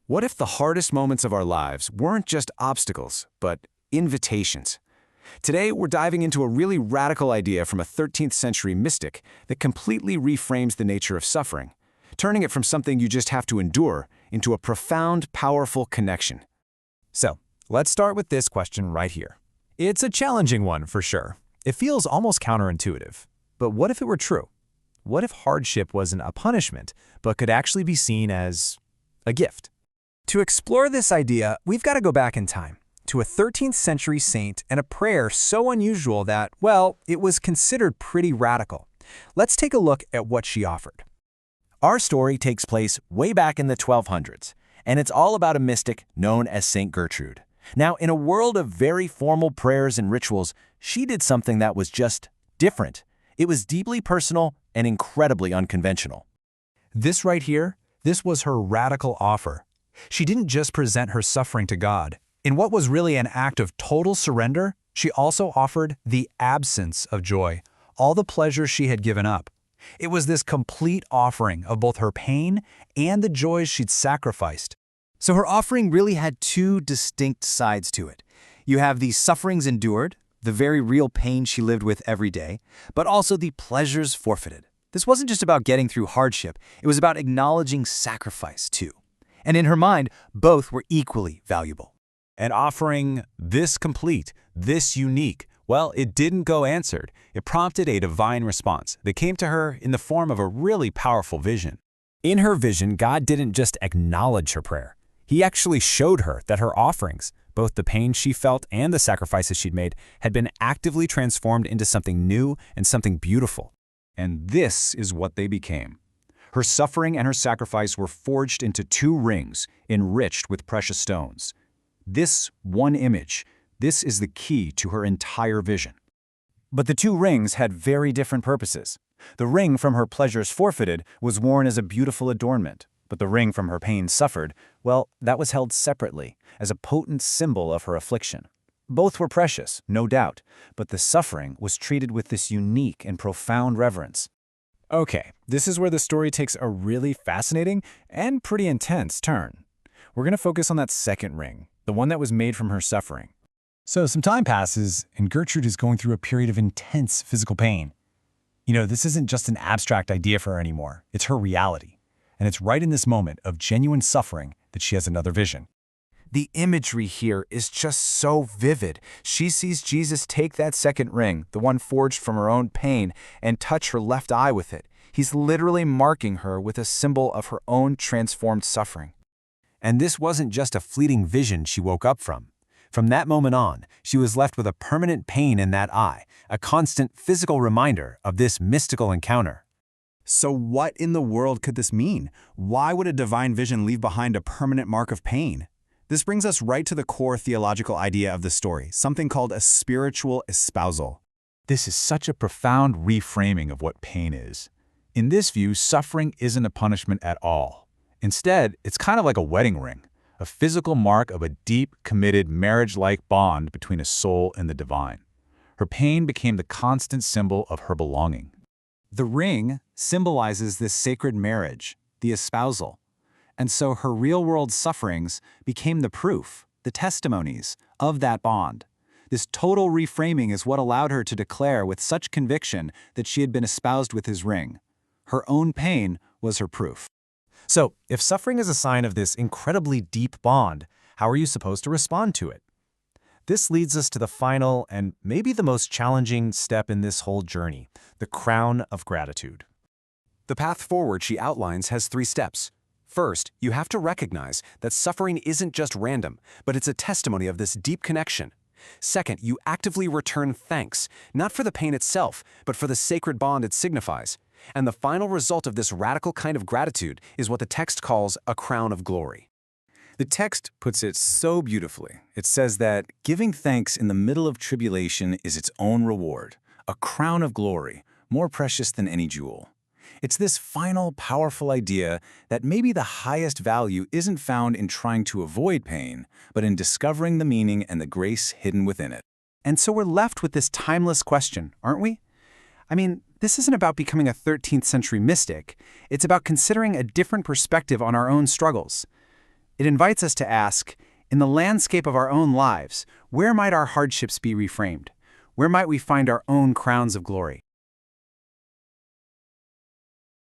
What if the hardest moments of our lives weren't just obstacles, but invitations? Today, we're diving into a really radical idea from a 13th century mystic that completely reframes the nature of suffering, turning it from something you just have to endure into a profound, powerful connection. So, let's start with this question right here. It's a challenging one for sure. It feels almost counterintuitive. But what if it were true? What if hardship wasn't a punishment, but could actually be seen as a gift? To explore this idea, we've got to go back in time to a 13th century saint and a prayer so unusual that, well, it was considered pretty radical. Let's take a look at what she offered. Our story takes place way back in the 1200s, and it's all about a mystic known as Saint Gertrude. Now, in a world of very formal prayers and rituals, she did something that was just different. It was deeply personal and incredibly unconventional. This right here, this was her radical offer. She didn't just present her suffering to God. In what was really an act of total surrender, she also offered the absence of joy, all the pleasures she had given up. It was this complete offering of both her pain and the joys she'd sacrificed. So her offering really had two distinct sides to it. You have the sufferings endured, the very real pain she lived with every day, but also the pleasures forfeited. This wasn't just about getting through hardship, it was about acknowledging sacrifice too. And in her mind, both were equally valuable. And offering this complete, this unique, well, it didn't go answered. It prompted a divine response that came to her in the form of a really powerful vision. In her vision, God didn't just acknowledge her prayer. He actually showed her that her offerings, both the pain she felt and the sacrifices she'd made, had been actively transformed into something new and something beautiful. And this is what they became. Her suffering and her sacrifice were forged into two rings, enriched with precious stones. This one image, this is the key to her entire vision. But the two rings had very different purposes. The ring from her pleasures forfeited was worn as a beautiful adornment, but the ring from her pain suffered, well, that was held separately, as a potent symbol of her affliction. Both were precious, no doubt, but the suffering was treated with this unique and profound reverence. Okay, this is where the story takes a really fascinating and pretty intense turn. We're going to focus on that second ring, the one that was made from her suffering. So some time passes, and Gertrude is going through a period of intense physical pain. This isn't just an abstract idea for her anymore. It's her reality. And it's right in this moment of genuine suffering that she has another vision. The imagery here is just so vivid. She sees Jesus take that second ring, the one forged from her own pain, and touch her left eye with it. He's literally marking her with a symbol of her own transformed suffering. And this wasn't just a fleeting vision she woke up from. From that moment on, she was left with a permanent pain in that eye, a constant physical reminder of this mystical encounter. So what in the world could this mean? Why would a divine vision leave behind a permanent mark of pain? This brings us right to the core theological idea of the story, something called a spiritual espousal. This is such a profound reframing of what pain is. In this view, suffering isn't a punishment at all. Instead, it's kind of like a wedding ring, a physical mark of a deep, committed, marriage-like bond between a soul and the divine. Her pain became the constant symbol of her belonging. The ring symbolizes this sacred marriage, the espousal. And so her real-world sufferings became the proof, the testimonies of that bond. This total reframing is what allowed her to declare with such conviction that she had been espoused with his ring. Her own pain was her proof. So, if suffering is a sign of this incredibly deep bond, how are you supposed to respond to it? This leads us to the final and maybe the most challenging step in this whole journey, the crown of gratitude. The path forward she outlines has 3 steps. First, you have to recognize that suffering isn't just random, but it's a testimony of this deep connection. Second, you actively return thanks, not for the pain itself, but for the sacred bond it signifies. And the final result of this radical kind of gratitude is what the text calls a crown of glory. The text puts it so beautifully. It says that giving thanks in the middle of tribulation is its own reward, a crown of glory, more precious than any jewel. It's this final, powerful idea that maybe the highest value isn't found in trying to avoid pain, but in discovering the meaning and the grace hidden within it. And so we're left with this timeless question, aren't we? I mean, this isn't about becoming a 13th century mystic. It's about considering a different perspective on our own struggles. It invites us to ask, in the landscape of our own lives, where might our hardships be reframed? Where might we find our own crowns of glory?